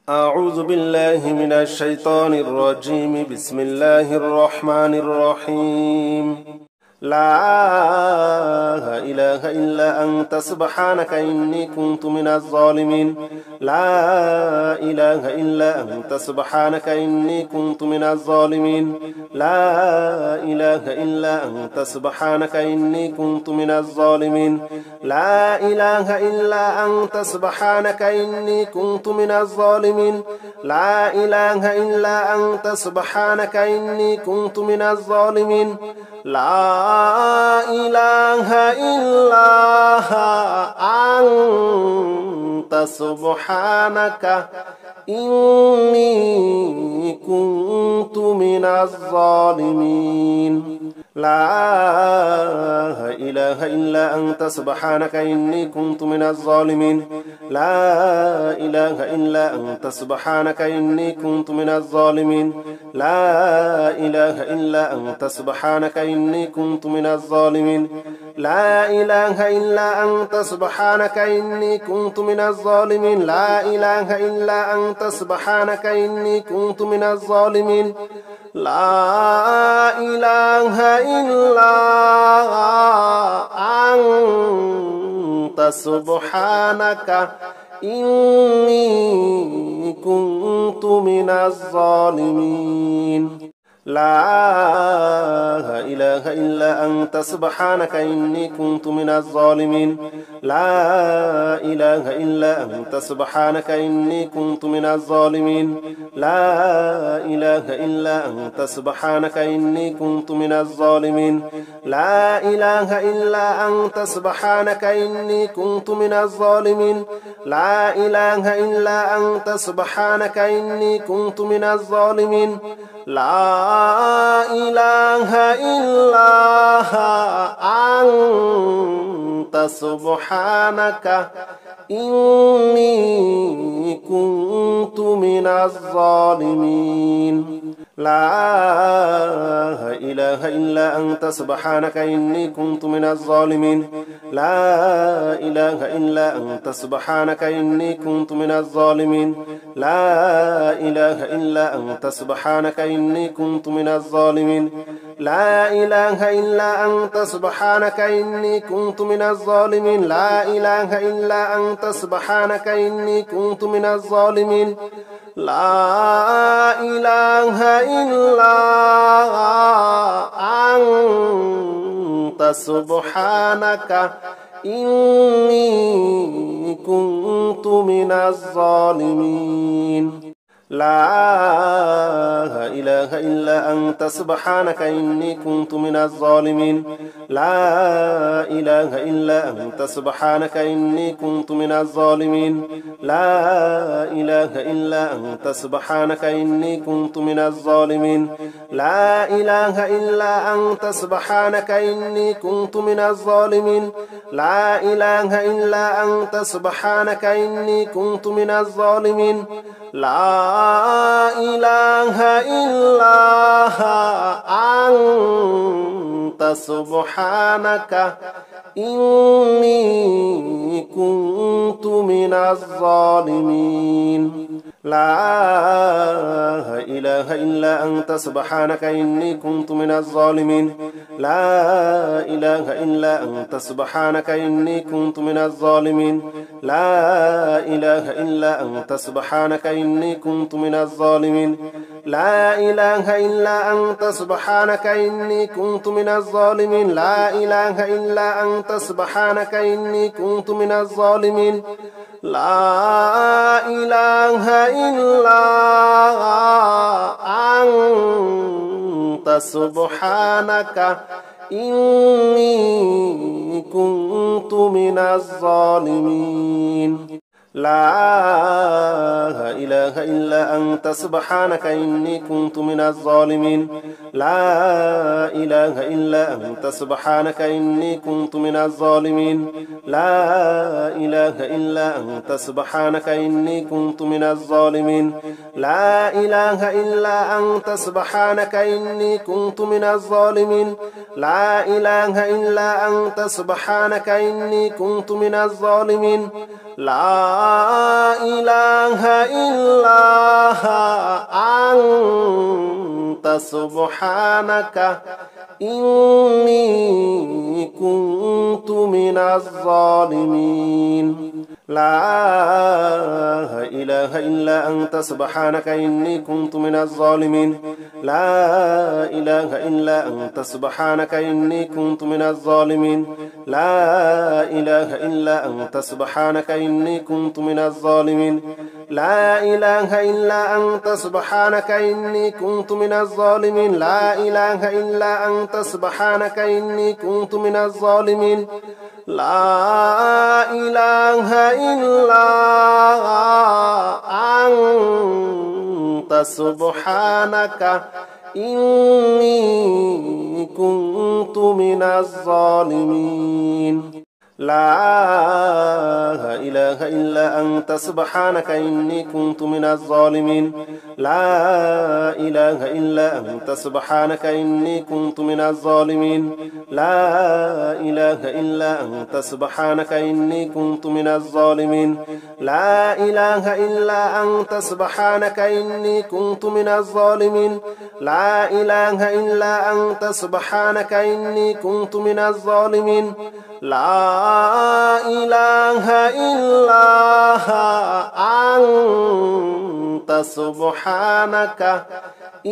أعوذ بالله من الشيطان الرجيم. بسم الله الرحمن الرحيم. لا إله إلا أنت سبحانك إني كنت من الظالمين. لا إله إلا أنت سبحانك إني كنت من الظالمين. لا إله إلا أنت سبحانك إني كنت من الظالمين. لا إله إلا أنت سبحانك إني كنت من الظالمين. لا إله إلا أنت سبحانك إني كنت من الظالمين. لا إله إلا أنت سبحانك إني كنت من الظالمين. لا إله إلا أنت سبحانك إني كنت من الظالمين. لا إله إلا أنت سبحانك إني كنت من الظالمين. لا إله إلا أنت سبحانك إني كنت من الظالمين. لا إله إلا أنت سبحانك إني كنت من الظالمين. لا إله إلا أنت سبحانك إني كنت من الظالمين. لا إله إلا أنت سبحانك إني كنت من الظالمين. لا إله إلا أنت سبحانك إني كنت من الظالمين. لا إله إلا أنت سبحانك إني كنت من الظالمين. لا إله إلا أنت سبحانك إني كنت من الظالمين. لا إله إلا أنت سبحانك إني كنت من الظالمين. لا إله إلا أنت سبحانك إني كنت من الظالمين. لا إله إلا أنت سبحانك إني كنت من الظالمين. لا إله إلا أنت سبحانك إني كنت من الظالمين. لا إله إلا أنت سبحانك إني كنت من الظالمين. لا إله إلا أنت سبحانك إني كنت من الظالمين. لا إله إلا أنت سبحانك إني كنت من الظالمين. لا إله إلا أنت سبحانك إني كنت من الظالمين. لا إله إلا أنت سبحانك إني كنت من الظالمين. لا إله إلا أنت سبحانك إني كنت من الظالمين. لا إله إلا أنت سبحانك إني كنت من الظالمين. لا إله إلا أنت سبحانك إني كنت من الظالمين. لا إله إلا أنت سبحانك إني كنت من الظالمين. لا إله إلا أنت سبحانك إني كنت من الظالمين. لا إله إلا أنت سبحانك إني كنت من الظالمين. لا إله إلا أنت سبحانك إني كنت من الظالمين. لا إله إلا أنت سبحانك إني كنت من الظالمين. لا إله إلا أنت سبحانك إني كنت من الظالمين. لا إله إلا أنت سبحانك إني كنت من الظالمين. لا إله إلا أنت سبحانك إني كنت من الظالمين. لا إله إلا أنت سبحانك إني كنت من الظالمين. لا إله إلا أنت سبحانك إني كنت من الظالمين. لا إله إلا أنت سبحانك إني كنت من الظالمين. لا إله إلا أنت سبحانك إني كنت من الظالمين. لا إله إلا أنت سبحانك إني كنت من الظالمين. لا إله إلا أنت سبحانك إني كنت من الظالمين. لا إله إلا أنت سبحانك إني كنت من الظالمين لا إله إلا أنت سبحانك إني كنت من الظالمين لا إله إلا أنت سبحانك إني كنت من الظالمين لا إله إلا أنت سبحانك إني كنت من الظالمين لا إله إلا أنت سبحانك إني كنت من الظالمين لا إله إلا أنت سبحانك إني كنت من الظالمين لا إله إلا أنت سبحانك إني كنت من الظالمين لا إله إلا أنت سبحانك إني كنت من الظالمين لا إله إلا أنت سبحانك إني كنت من الظالمين لا إله إلا أنت سبحانك إني كنت من الظالمين لا إله إلا أنت سبحانك إني كنت من الظالمين لا إله إلا أنت سبحانك إني كنت من الظالمين لا إله إلا أنت سبحانك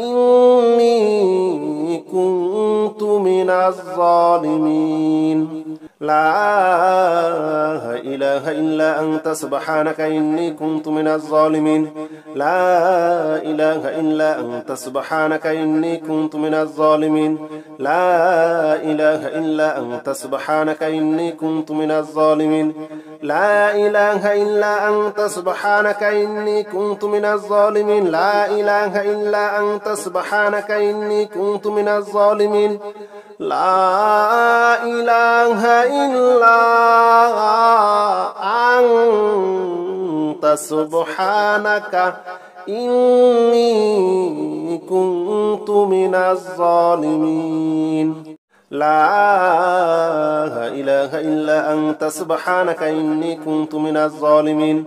إني كنت من الظالمين لا إله إلا أنت سبحانك إني كنت من الظالمين لا إله إلا أنت سبحانك إني كنت من الظالمين لا إله إلا أنت سبحانك إني كنت من الظالمين لا إله إلا أنت سبحانك إني كنت من الظالمين لا إله إلا أنت سبحانك إني كنت من الظالمين لا إله إلا أنت سبحانك إني كنت من الظالمين لا إله إلا أنت سبحانك إني كنت من الظالمين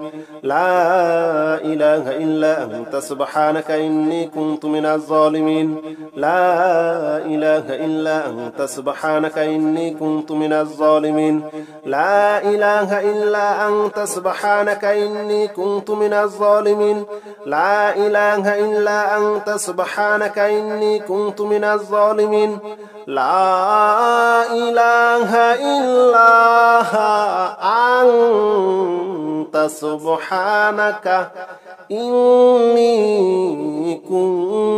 لا إله إلا أنت سبحانك إني كنت من الظالمين لا إله إلا أنت سبحانك إني كنت من الظالمين لا إله إلا أنت سبحانك إني كنت من الظالمين لا إله إلا أنت سبحانك إني كنت من الظالمين لا إله إلا أنت سبحانك إني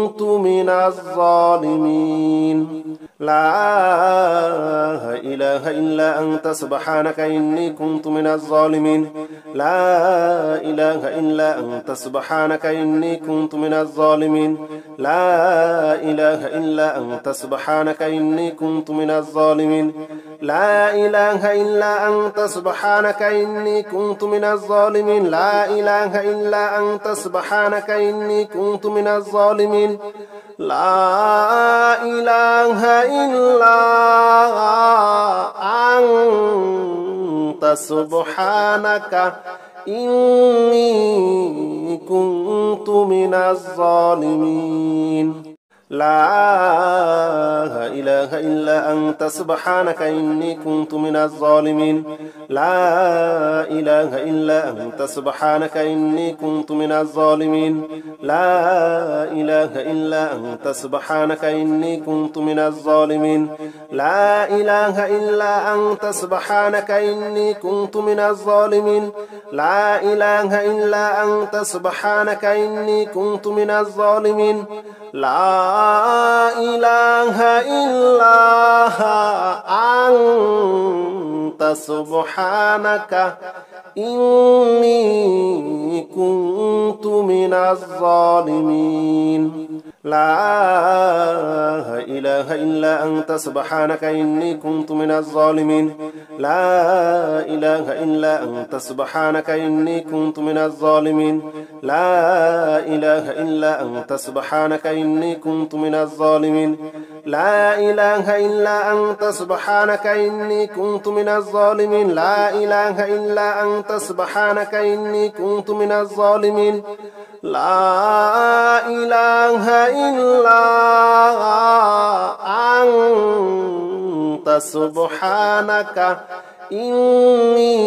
كنت من الظالمين لا إله إلا أنت سبحانك إني كنت من الظالمين لا إله إلا أنت سبحانك إني كنت من الظالمين لا إله إلا أنت سبحانك إني كنت من الظالمين لا إله إلا أنت سبحانك إني كنت من الظالمين لا إله إلا أنت سبحانك إني كنت من الظالمين لا إله إلا أنت سبحانك إني كنت من الظالمين لا إله إلا أنت سبحانك إني كنت من الظالمين لا إله إلا أنت سبحانك إني كنت من الظالمين لا إله إلا أنت سبحانك إني كنت من الظالمين لا إله إلا أنت سبحانك إني كنت من الظالمين لا إله إلا أنت سبحانك إني كنت من الظالمين لا إله إلا أنت سبحانك إني كنت من الظالمين لا إله إلا أنت سبحانك إني كنت من الظالمين لا إله إلا أنت سبحانك إني كنت من الظالمين لا إله إلا أنت سبحانك إني كنت من الظالمين لا إله إلا أنت سبحانك إني كنت من الظالمين لا إله إلا أنت سبحانك إني كنت من الظالمين لا إله إلا أنت سبحانك إني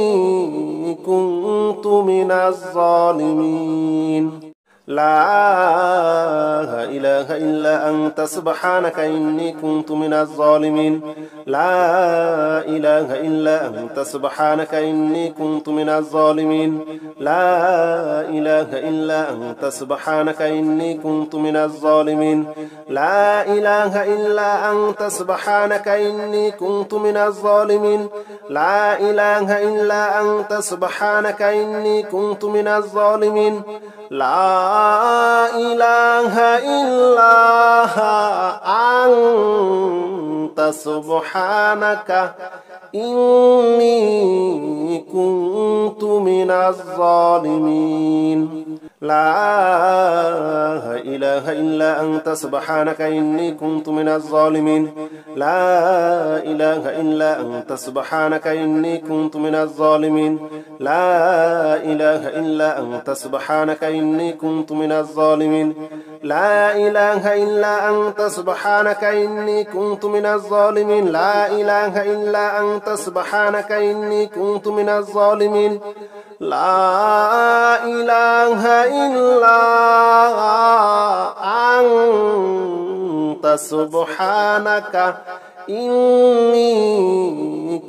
كنت من الظالمين لا إله إلا أنت سبحانك إني كنت من الظالمين لا إله إلا أنت سبحانك إني كنت من الظالمين لا إله إلا أنت سبحانك إني كنت من الظالمين لا إله إلا أنت سبحانك إني كنت من الظالمين لا إله إلا أنت سبحانك إني كنت من الظالمين لا إله إلا أنت سبحانك إني كنت من الظالمين لا إله إلا أنت سبحانك إني كنت من الظالمين لا إله إلا أنت سبحانك إني كنت من الظالمين لا إله إلا أنت سبحانك إني كنت من الظالمين لا إله إلا أنت سبحانك إني كنت من الظالمين لا إله إلا أنت سبحانك إني كنت من الظالمين لا إله إلا أنت سبحانك إني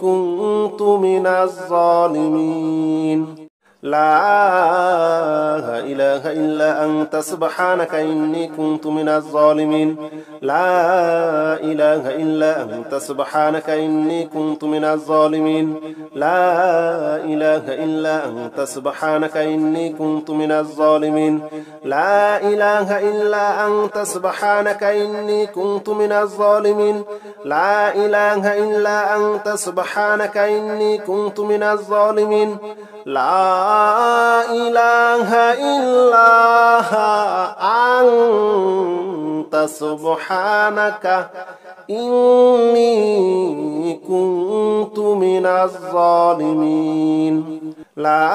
كنت من الظالمين لا إله إلا أنت سبحانك إني كنت من الظالمين لا إله إلا أنت سبحانك إني كنت من الظالمين لا إله إلا أنت سبحانك إني كنت من الظالمين لا إله إلا أنت سبحانك إني كنت من الظالمين لا إله إلا أنت سبحانك إني كنت من الظالمين لا إله إلا أنت سبحانك إني كنت من الظالمين لا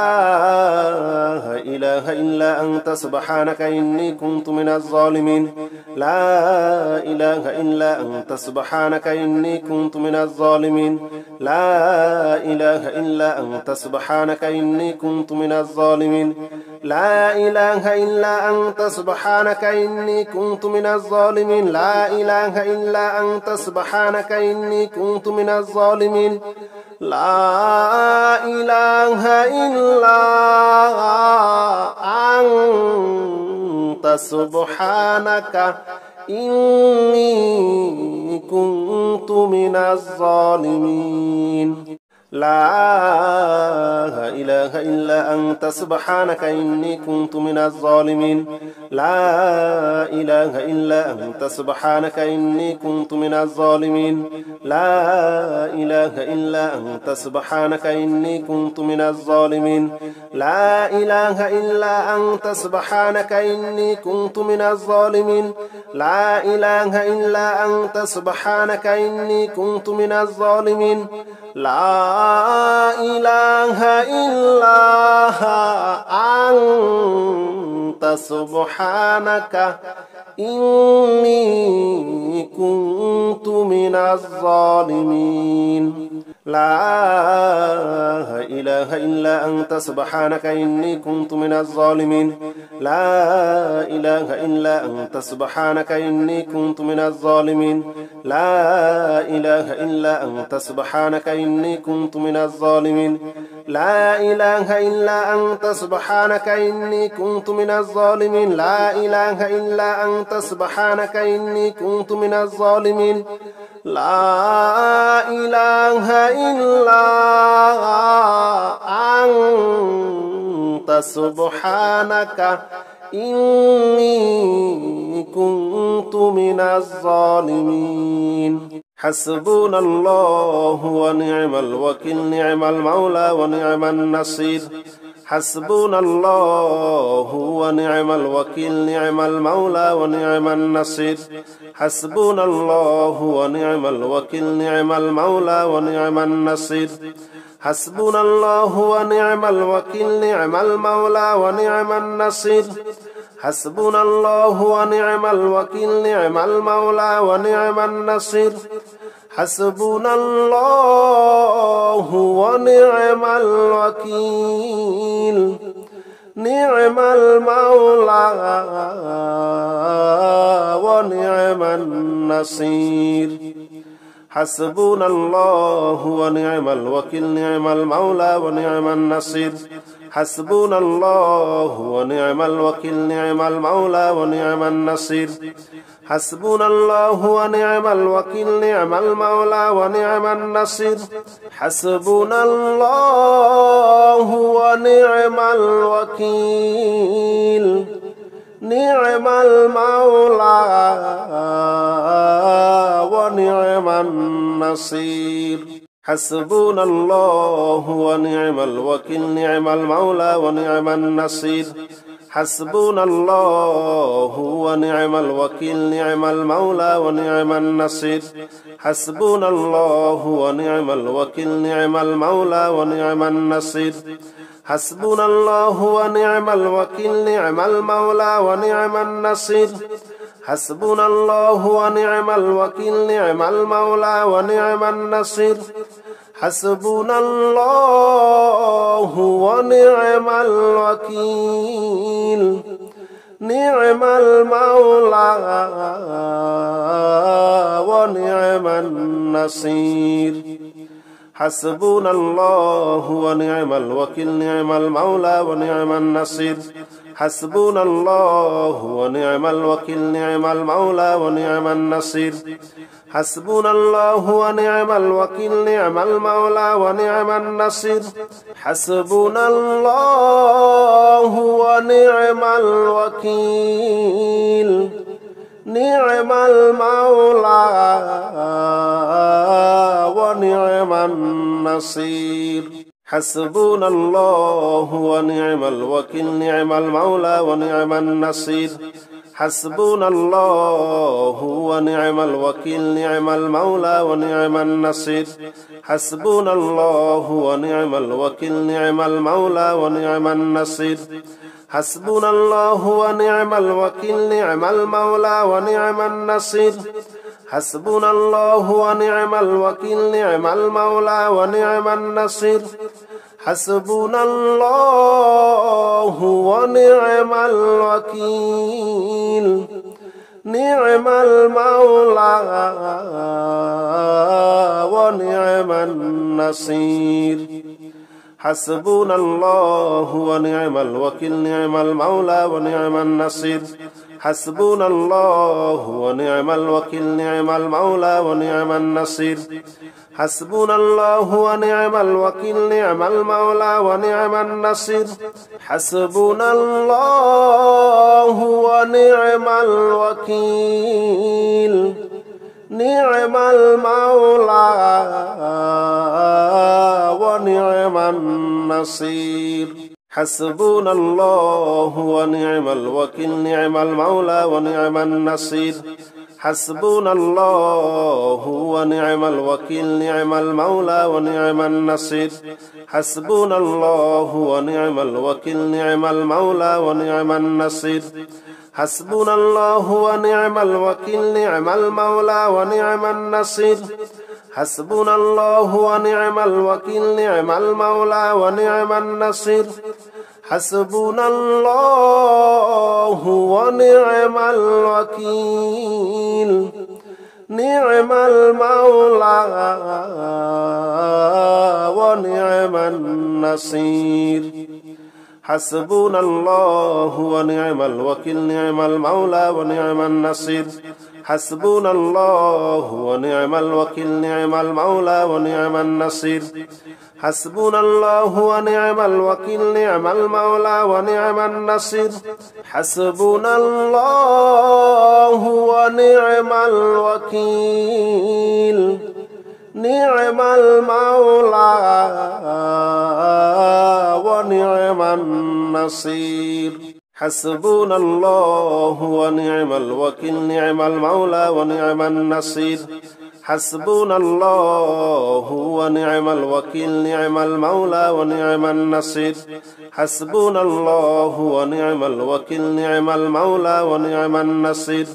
إله إلا أنت سبحانك إني كنت من الظالمين لا إله إلا أنت سبحانك إني كنت من الظالمين لا إله إلا أنت سبحانك إني كنت من الظالمين لا إله إلا أنت سبحانك إني كنت من الظالمين لا إله إلا أنت سبحانك إني كنت من الظالمين لا إله إلا أنت سبحانك إني كنت من الظالمين لا إله إلا أنت سبحانك إني كنت من الظالمين لا إله إلا أنت سبحانك إني كنت من الظالمين لا إله إلا أنت سبحانك إني كنت من الظالمين لا إله إلا أنت سبحانك إني كنت من الظالمين لا إله إلا أنت سبحانك إني كنت من الظالمين لا إله إلا أنت سبحانك إني كنت من الظالمين لا إله إلا أنت سبحانك إني كنت من الظالمين لا إله إلا أنت سبحانك إني كنت من الظالمين لا إله إلا أنت سبحانك إني كنت من الظالمين لا إله إلا أنت سبحانك إني كنت من الظالمين لا إله إلا أنت سبحانك إني كنت من الظالمين لا إله إلا أنت سبحانك إني كنت من الظالمين حسبنا الله ونعم الوكيل نعم المولى ونعم النصير حسبنا الله ونعم الوكيل نعم المولى ونعم النصير حسبنا الله ونعم الوكيل نعم المولى ونعم النصير حسبنا الله ونعم الوكيل نعم المولى ونعم النصير حسبنا الله ونعم الوكيل نعم المولى ونعم النصير حسبنا الله ونعم الوكيل نعم المولى ونعم النصير حسبنا الله ونعم الوكيل نعم المولى ونعم النصير حسبنا الله ونعم الوكيل نعم المولى ونعم النصير حسبنا الله ونعم الوكيل نعم المولى ونعم النصير حسبنا الله ونعم الوكيل نعم المولى ونعم النصير حسبنا الله ونعم الوكيل نعم المولى ونعم النصير حسبنا الله ونعم الوكيل نعم المولى ونعم النصير حسبنا الله ونعم الوكيل نعم المولى ونعم النصير حسبنا الله ونعم الوكيل نعم المولى ونعم النصير حسبنا الله ونعم الوكيل نعم المولى ونعم النصير حسبنا الله ونعم الوكيل نعم المولى ونعم النصير حسبنا الله ونعم الوكيل نعم المولى ونعم النصير حسبنا الله ونعم الوكيل نعم المولى ونعم النصير حسبنا الله ونعم الوكيل نعم المولى ونعم النصير حسبنا الله ونعم الوكيل نعم المولى ونعم النصير حسبنا الله ونعم الوكيل نعم المولى ونعم النصير حسبنا الله ونعم الوكيل نعم المولى ونعم النصير حسبنا الله ونعم الوكيل نعم المولى ونعم النصير حسبنا الله ونعم الوكيل نعم المولى ونعم النصير حسبنا الله ونعم الوكيل نعم المولى ونعم النصير حسبنا الله ونعم الوكيل نعم المولى ونعم النصير حسبنا الله ونعم الوكيل نعم المولى ونعم النصير حسبنا الله ونعم الوكيل نعم المولى ونعم النصير حسبنا الله ونعم الوكيل نعم المولى ونعم النصير حسبنا الله ونعم الوكيل نعم المولى ونعم النصير حسبنا الله ونعم الوكيل نعم المولى ونعم النصير حسبنا الله ونعم الوكيل نعم المولى ونعم النصير حسبنا الله ونعم الوكيل نعم المولى ونعم النصير حسبنا الله ونعم الوكيل نعم المولى ونعم النصير حسبنا الله ونعم الوكيل نعم المولى ونعم النصير حسبنا الله ونعم الوكيل نعم المولى ونعم النصير حسبنا الله ونعم الوكيل نعم المولى ونعم النصير حسبنا الله ونعم الوكيل نعم المولى ونعم النصير حسبنا الله ونعم الوكيل نعم المولى ونعم النصير حسبنا الله ونعم الوكيل نعم المولى ونعم النصير حسبنا الله ونعم الوكيل نعم المولى ونعم النصير حسبنا الله ونعم الوكيل نعم المولى ونعم النصير حسبنا الله ونعم الوكيل نعم المولى ونعم النصير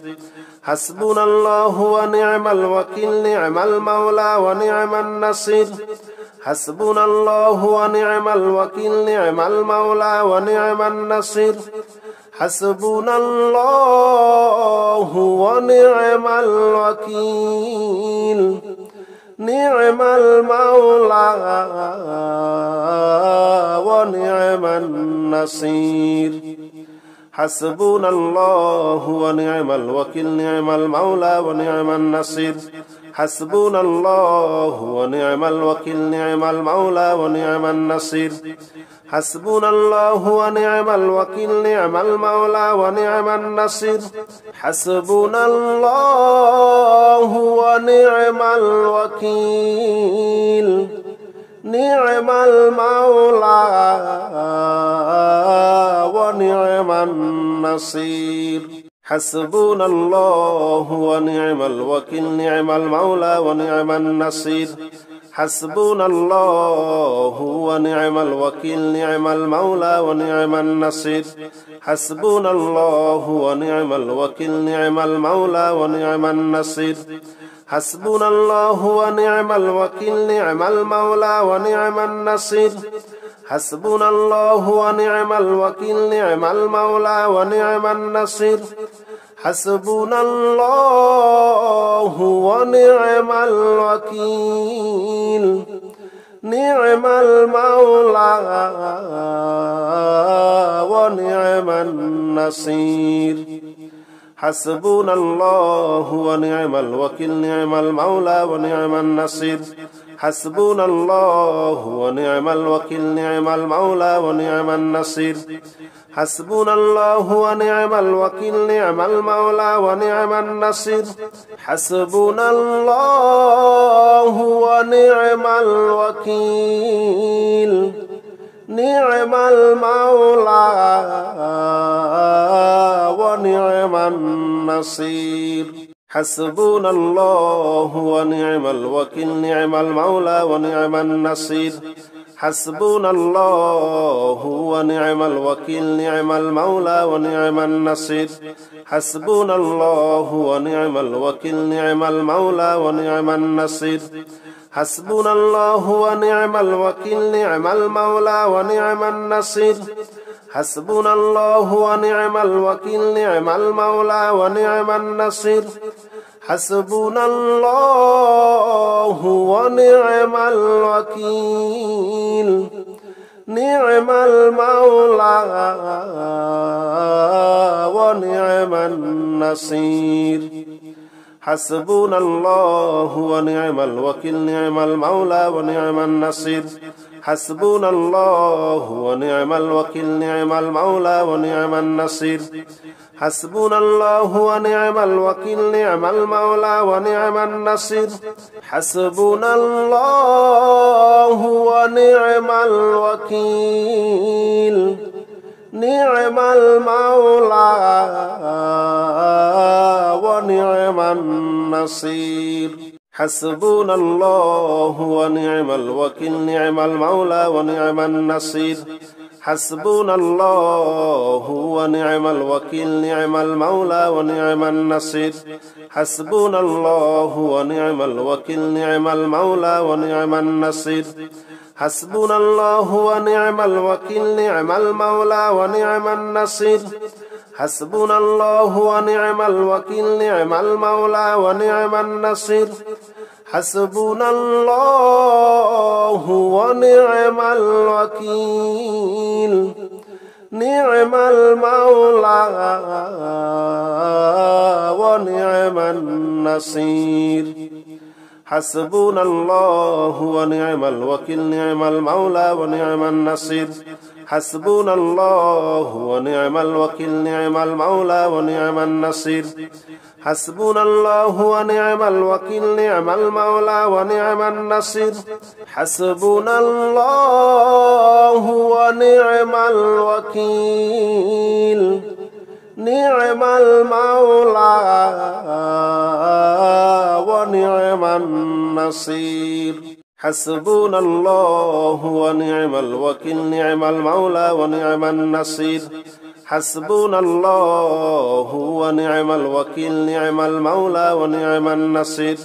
حسبنا الله ونعم الوكيل نعم المولى ونعم النصير حسبنا الله ونعم الوكيل نعم المولى ونعم النصير حسبنا الله ونعم الوكيل نعم المولى ونعم النصير حسبنا الله ونعم الوكيل نعم المولى ونعم النصير حسبنا الله ونعم الوكيل نعم المولى ونعم النصير حسبنا الله ونعم الوكيل نعم المولى ونعم النصير حسبنا الله ونعم الوكيل نعم المولى ونعم النصير حسبنا الله ونعم الوكيل نعم المولى ونعم النصير حسبنا الله ونعم الوكيل نعم المولى ونعم النصير حسبنا الله ونعم الوكيل نعم المولى ونعم النصير حسبنا الله ونعم الوكيل نعم المولى ونعم النصير حسبنا الله ونعم الوكيل نعم المولى ونعم النصير حسبنا الله ونعم الوكيل نعم المولى ونعم النصير حسبنا الله ونعم الوكيل نعم المولى ونعم النصير حسبنا الله ونعم الوكيل نعم المولى ونعم النصير حسبنا الله ونعم الوكيل نعم المولى ونعم النصير حسبنا الله ونعم الوكيل نعم المولى ونعم النصير حسبنا الله ونعم الوكيل نعم المولى ونعم النصير حسبنا الله ونعم الوكيل نعم المولى ونعم النصير حسبنا الله ونعم الوكيل نعم المولى ونعم النصير حسبنا الله ونعم الوكيل نعم المولى ونعم النصير حسبنا الله ونعم الوكيل نعم المولى ونعم النصير حسبنا الله ونعم الوكيل نعم المولى ونعم النصير حسبنا الله ونعم الوكيل نعم المولى ونعم النصير حسبنا الله ونعم الوكيل نعم المولى ونعم النصير حسبنا الله ونعم الوكيل نعم المولى ونعم النصير حسبنا الله ونعم الوكيل نعم المولى ونعم النصير حسبنا الله ونعم الوكيل نعم المولى ونعم النصير حسبنا الله ونعم الوكيل نعم المولى ونعم النصير حسبنا الله ونعم الوكيل نعم المولى ونعم النصير حسبنا الله ونعم الوكيل نعم المولى ونعم النصير حسبنا الله ونعم الوكيل نعم المولى ونعم النصير حسبنا الله ونعم الوكيل نعم المولى ونعم النصير حسبنا الله ونعم الوكيل نعم المولى ونعم النصير حسبنا الله ونعم الوكيل نعم المولى ونعم النصير حسبنا الله ونعم الوكيل نعم المولى ونعم النصير حسبنا الله ونعم الوكيل نعم المولى ونعم النصير حسبنا الله ونعم الوكيل نعم المولى ونعم النصير حسبنا الله ونعم الوكيل نعم المولى ونعم النصير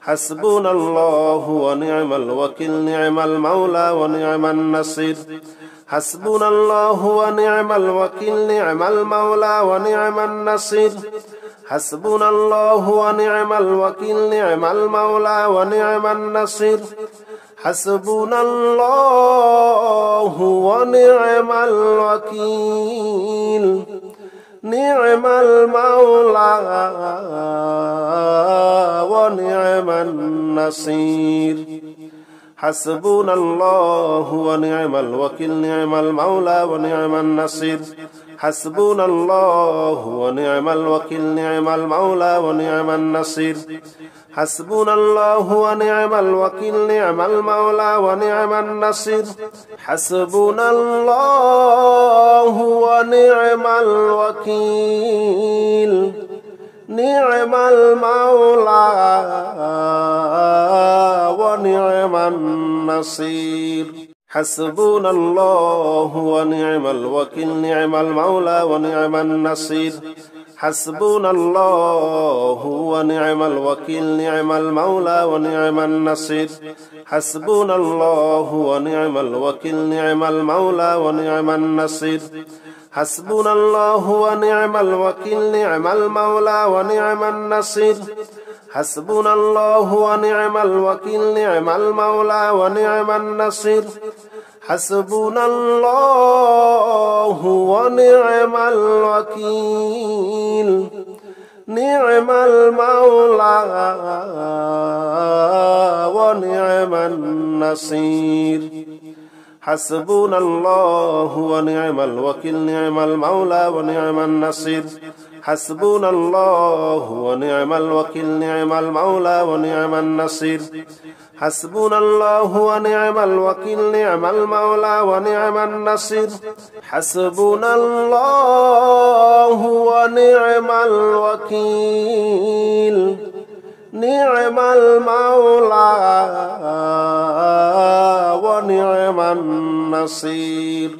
حسبنا الله ونعم الوكيل نعم المولى ونعم النصير حسبنا الله ونعم الوكيل نعم المولى ونعم النصير حسبنا الله ونعم الوكيل نعم المولى ونعم النصير حسبنا الله ونعم الوكيل نعم المولى ونعم النصير حسبنا الله ونعم الوكيل نعم المولى ونعم النصير حسبنا الله ونعم الوكيل نعم المولى ونعم النصير حسبنا الله ونعم الوكيل نعم المولى ونعم النصير حسبنا الله ونعم الوكيل نعم المولى ونعم النصير حسبنا الله ونعم الوكيل نعم المولى ونعم النصير حسبنا الله ونعم الوكيل نعم المولى ونعم النصير حسبنا الله ونعم الوكيل نعم المولى ونعم النصير حسبنا الله ونعم الوكيل نعم المولى ونعم النصير حسبنا الله ونعم الوكيل نعم المولى ونعم النصير حسبنا الله ونعم الوكيل نعم المولى ونعم النصير حسبنا الله ونعم الوكيل نعم المولى ونعم النصير حسبنا الله ونعم الوكيل نعم المولى ونعم النصير حسبنا الله ونعم الوكيل نعم المولى ونعم النصير حسبنا الله ونعم الوكيل نعم المولى ونعم النصير